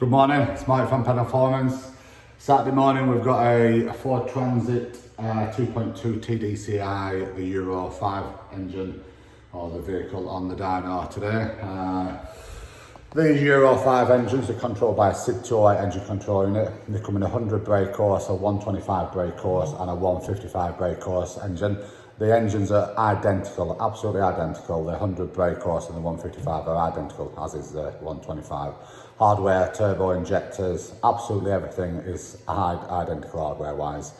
Good morning, it's Mike from Pendle Performance. Saturday morning we've got a Ford Transit 2.2 TDCI, the Euro 5 engine, or the vehicle on the dyno today. These Euro 5 engines are controlled by a SID2i engine control unit. They come in a 100 brake horse, a 125 brake horse and a 155 brake horse engine. The engines are identical, absolutely identical. The 100 brake horse and the 155 are identical, as is the 125. Hardware, turbo injectors, absolutely everything is identical hardware-wise.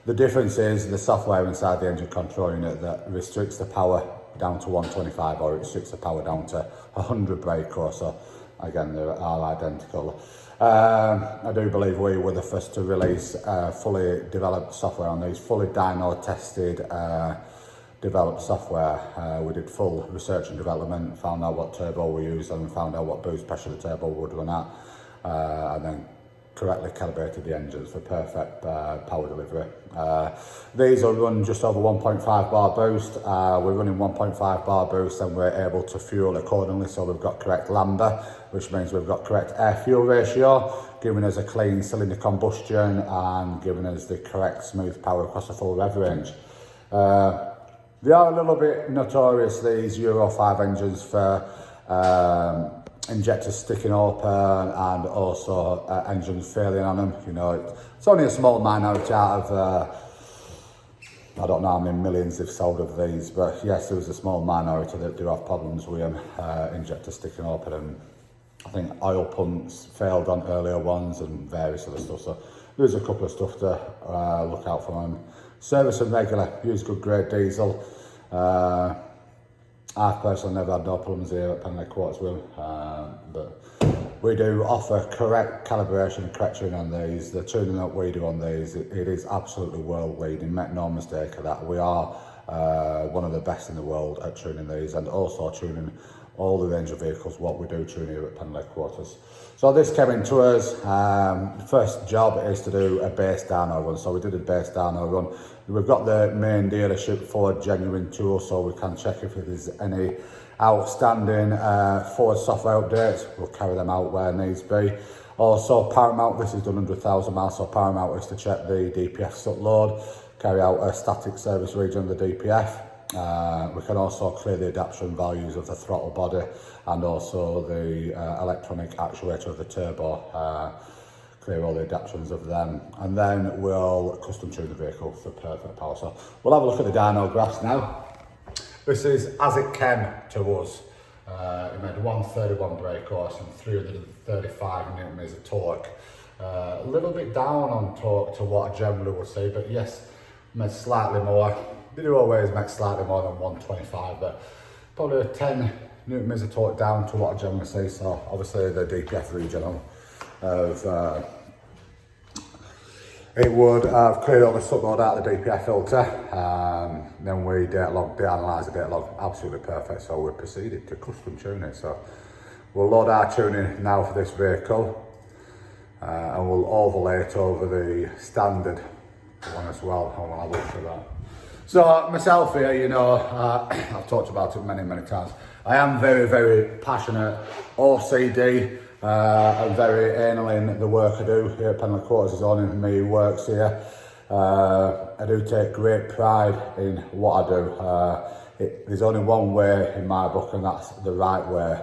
The difference is the software inside the engine control unit that restricts the power down to 125 or it restricts the power down to 100 brake horse. So again, they are identical. I do believe we were the first to release fully developed software on these, fully dyno tested, developed software. We did full research and development, found out what turbo we used and found out what boost pressure the turbo would run at, and then correctly calibrated the engines for perfect power delivery. These will run just over 1.5 bar boost. We're running 1.5 bar boost and we're able to fuel accordingly, so we've got correct lambda, which means we've got correct air-fuel ratio, giving us a clean cylinder combustion and giving us the correct smooth power across the full rev range. They are a little bit notorious, these Euro 5 engines, for injectors sticking open and also engines failing on them. You know, it's only a small minority out of I don't know how many millions they've sold of these, but yes, there was a small minority that do have problems with them, injectors sticking open, and I think oil pumps failed on earlier ones and various other stuff. So there's a couple of stuff to look out for them. Service them regular, use good grade diesel. I've personally never had no problems here at Pendle Quarters with them, but we do offer correct calibration and correct tuning on these. The tuning that we do on these, it is absolutely world leading, make no mistake of that. We are one of the best in the world at tuning these and also tuning all the range of vehicles, what we do tune here at Pendle Quarters. So this came into us, first job is to do a base dyno run. So we did a base dyno run. We've got the main dealership Ford genuine tool, so we can check if there's any outstanding Ford software updates. We'll carry them out where needs be. Also Paramount, this is done 100,000 miles, so Paramount is to check the DPF strut load, carry out a static service region of the DPF. We can also clear the adaptation values of the throttle body and also the electronic actuator of the turbo, clear all the adaptations of them, and then we'll custom tune the vehicle for perfect power. So we'll have a look at the dyno graphs now. This is as it came to us. It made 131 brake horse and 335 newton meters of torque. A little bit down on torque to what I generally would say, but yes, made slightly more. They do always make slightly more than 125, but probably 10 newton meters of torque down to what I generally see. So obviously the DPF region of it would have cleared all the strut load out of the DPF filter. Then we analysed the data log, absolutely perfect. So we proceeded to custom tune it. So we'll load our tuning now for this vehicle, and we'll overlay it over the standard one as well. And we'll have a look at that. So myself here, you know, I've talked about it many times. I am very, very passionate, OCD, and very anal in the work I do here at Pendle Quarters. Is only me who works here. I do take great pride in what I do. There's only one way in my book, and that's the right way.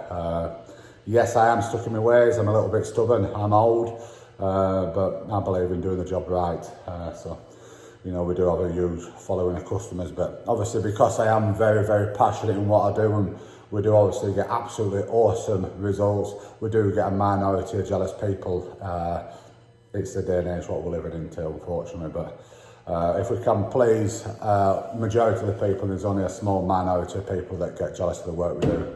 Yes, I am stuck in my ways. I'm a little bit stubborn. I'm old, but I believe in doing the job right. So, you know, we do have a huge following of customers, but obviously because I am very, very passionate in what I do, and we do obviously get absolutely awesome results, we do get a minority of jealous people. It's the day and age what we're living into, unfortunately, but if we can please majority of the people, there's only a small minority of people that get jealous of the work we do.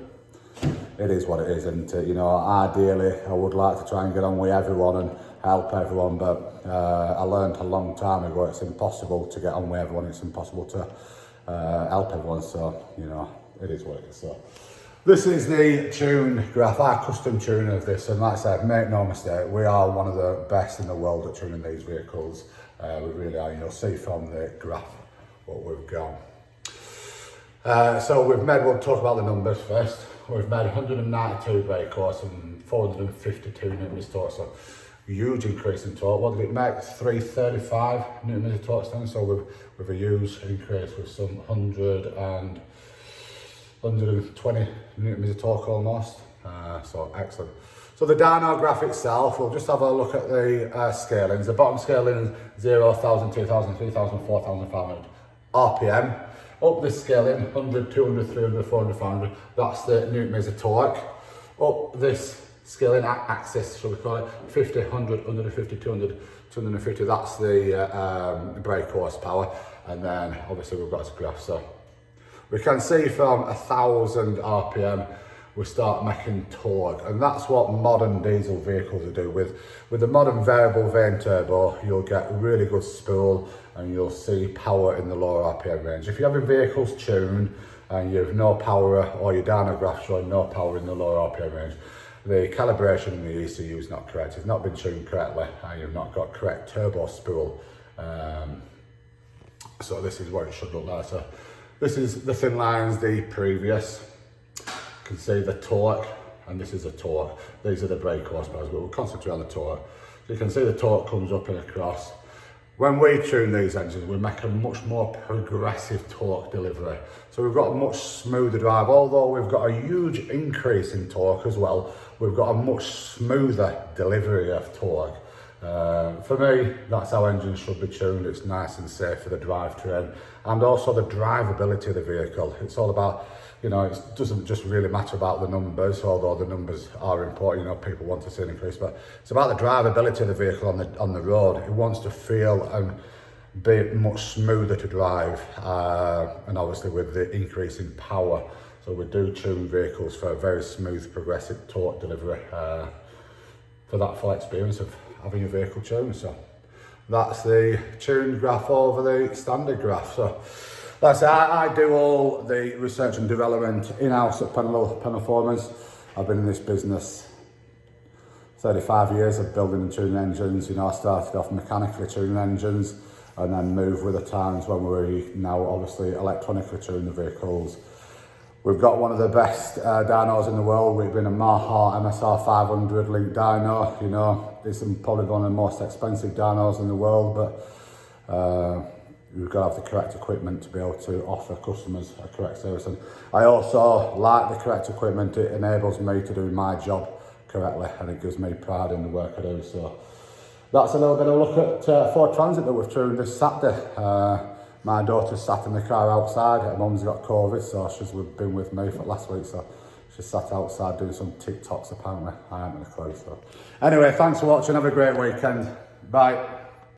It is what it is, and you know, ideally I would like to try and get on with everyone and help everyone, but I learned a long time ago it's impossible to get on with everyone, it's impossible to help everyone, so you know, it is what it is. So this is the tune graph, our custom tune of this, and like I said, make no mistake, we are one of the best in the world at tuning these vehicles. We really are. You'll see from the graph what we've got. So we'll talk about the numbers first. we've made 192 brake horse and 452 Newton torque, so huge increase in torque. What did it make? 335 Newton torque then, so with a huge increase with some 120 Newton torque almost, so excellent. So the dyno graph itself, we'll just have a look at the scalings. The bottom scaling is 0, 1,000, 2,000, 3,000, 4,500 RPM. Up this scaling, 100, 200, 300, 400, 500, that's the Newton meter torque. Up this scaling axis, shall we call it, 50, 100, 150, 200, 250, that's the brake horsepower. And then obviously we've got this graph. So we can see from 1,000 RPM, we start making torque, and that's what modern diesel vehicles do. With the modern variable vane turbo, you'll get really good spool and you'll see power in the lower RPM range. If you're having vehicles tuned and you've no power, or your dyno graph showing no power in the lower RPM range, the calibration in the ECU is not correct. It's not been tuned correctly and you've not got correct turbo spool. So this is what it should look like. So this is the thin lines, the previous. You can see the torque, and this is the torque. These are the brake horsepower, but we'll concentrate on the torque. So you can see the torque comes up and across. When we tune these engines, we make a much more progressive torque delivery. So we've got a much smoother drive. Although we've got a huge increase in torque as well, we've got a much smoother delivery of torque. For me, that's how engines should be tuned. It's nice and safe for the drivetrain, and also the drivability of the vehicle. It's all about, you know, it doesn't just really matter about the numbers, although the numbers are important. You know, people want to see an increase, but it's about the drivability of the vehicle on the road. It wants to feel and be much smoother to drive, and obviously with the increase in power. So we do tune vehicles for a very smooth, progressive torque delivery, for that full experience of having a vehicle tuned. So that's the tuned graph over the standard graph. So like I say, I do all the research and development in-house at Pendle Performance. I've been in this business 35 years of building and tuning engines. You know, I started off mechanically tuning engines and then moved with the times when we now obviously electronically tune the vehicles. We've got one of the best dynos in the world. We've been a Maha MSR 500 link dyno. You know, it's probably one of the most expensive dynos in the world, but you've got to have the correct equipment to be able to offer customers a correct service. And I also like the correct equipment. It enables me to do my job correctly, and it gives me pride in the work I do. So that's a little bit of a look at Ford Transit that we've tuned this Saturday. My daughter sat in the car outside. Her mum's got COVID, so she's been with me for last week. So she sat outside doing some TikToks apparently. I haven't a clue. So anyway, thanks for watching. Have a great weekend. Bye.